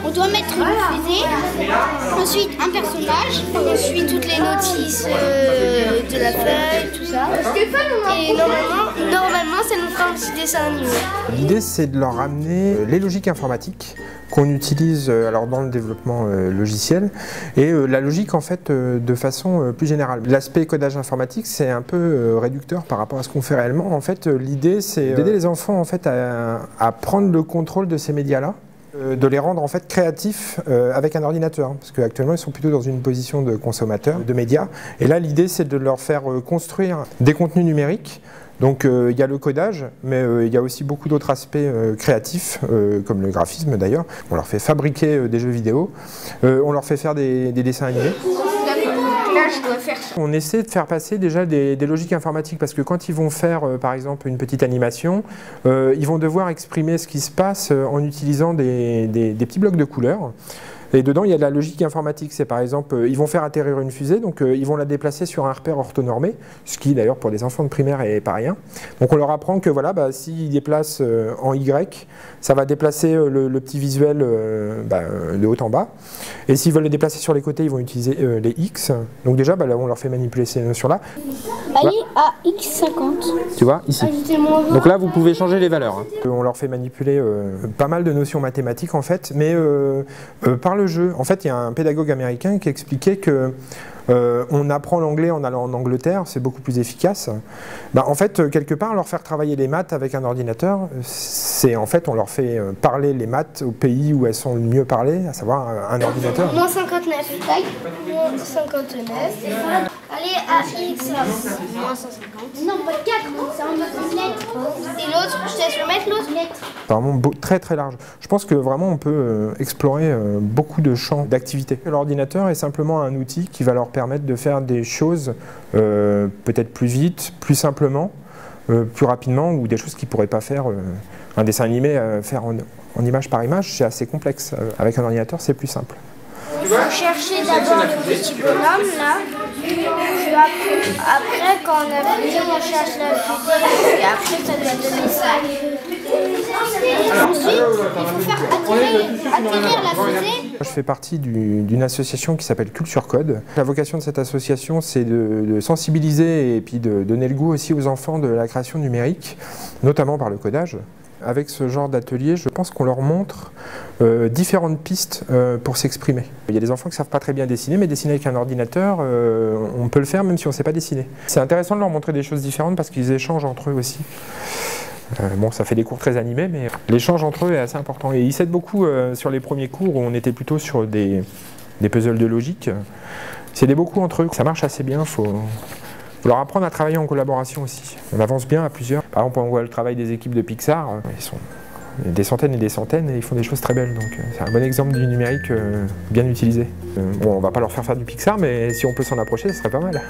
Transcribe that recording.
On doit mettre une fusée, ensuite un personnage, ensuite toutes les notices de la feuille, tout ça. Et normalement ça nous fera un petit dessin animé. L'idée, c'est de leur ramener les logiques informatiques qu'on utilise alors dans le développement logiciel et la logique en fait de façon plus générale. L'aspect codage informatique, c'est un peu réducteur par rapport à ce qu'on fait réellement. En fait, l'idée, c'est d'aider les enfants en fait à prendre le contrôle de ces médias-là, de les rendre en fait créatifs avec un ordinateur, parce qu'actuellement ils sont plutôt dans une position de consommateur de médias. Et là, l'idée, c'est de leur faire construire des contenus numériques. Donc il y a le codage, mais il y a aussi beaucoup d'autres aspects créatifs, comme le graphisme d'ailleurs. On leur fait fabriquer des jeux vidéo, on leur fait faire des dessins animés. Là, je dois faire ça. On essaie de faire passer déjà des logiques informatiques, parce que quand ils vont faire par exemple une petite animation, ils vont devoir exprimer ce qui se passe en utilisant des petits blocs de couleurs. Et dedans, il y a de la logique informatique. C'est par exemple, ils vont faire atterrir une fusée, donc ils vont la déplacer sur un repère orthonormé, ce qui d'ailleurs pour des enfants de primaire est pas rien. Donc on leur apprend que voilà, s'ils déplacent en Y, ça va déplacer le petit visuel de haut en bas. Et s'ils veulent le déplacer sur les côtés, ils vont utiliser les X. Donc déjà, là, on leur fait manipuler ces notions-là. Allez à X50. Tu vois, ici. Donc là, vous pouvez changer les valeurs. On leur fait manipuler pas mal de notions mathématiques en fait, mais par le jeu. En fait, il y a un pédagogue américain qui expliquait que on apprend l'anglais en allant en Angleterre, c'est beaucoup plus efficace. En fait, quelque part, leur faire travailler les maths avec un ordinateur, c'est en fait, on leur fait parler les maths au pays où elles sont le mieux parlées, à savoir un ordinateur. Moins 59. Moins 59. Allez à X. Moins 150. Non, pas 4. C'est en lettres. Et l'autre, je te laisse le mettre, l'autre lettre. Vraiment très très large. Je pense que vraiment on peut explorer beaucoup de champs d'activité. L'ordinateur est simplement un outil qui va leur permettre de faire des choses peut-être plus vite, plus simplement, plus rapidement, ou des choses qu'ils ne pourraient pas faire. Un dessin animé, faire en image par image, c'est assez complexe. Avec un ordinateur, c'est plus simple. Il faut chercher d'abord le petit bonhomme là, puis après quand on a fini on cherche la fusée et après ça doit donner ça. Ensuite il faut faire atterrir la fusée. Je fais partie d'une association qui s'appelle Culture Code. La vocation de cette association, c'est de sensibiliser et puis de donner le goût aussi aux enfants de la création numérique, notamment par le codage. Avec ce genre d'atelier, je pense qu'on leur montre différentes pistes pour s'exprimer. Il y a des enfants qui ne savent pas très bien dessiner, mais dessiner avec un ordinateur, on peut le faire même si on ne sait pas dessiner. C'est intéressant de leur montrer des choses différentes parce qu'ils échangent entre eux aussi. Bon, ça fait des cours très animés, mais l'échange entre eux est assez important. Et ils s'aident beaucoup sur les premiers cours où on était plutôt sur des puzzles de logique. Ils s'aidaient beaucoup entre eux. Ça marche assez bien. Faut leur apprendre à travailler en collaboration aussi. On avance bien à plusieurs. Par exemple, on voit le travail des équipes de Pixar. Ils sont des centaines et des centaines et ils font des choses très belles. Donc c'est un bon exemple du numérique bien utilisé. Bon, on va pas leur faire du Pixar, mais si on peut s'en approcher, ce serait pas mal.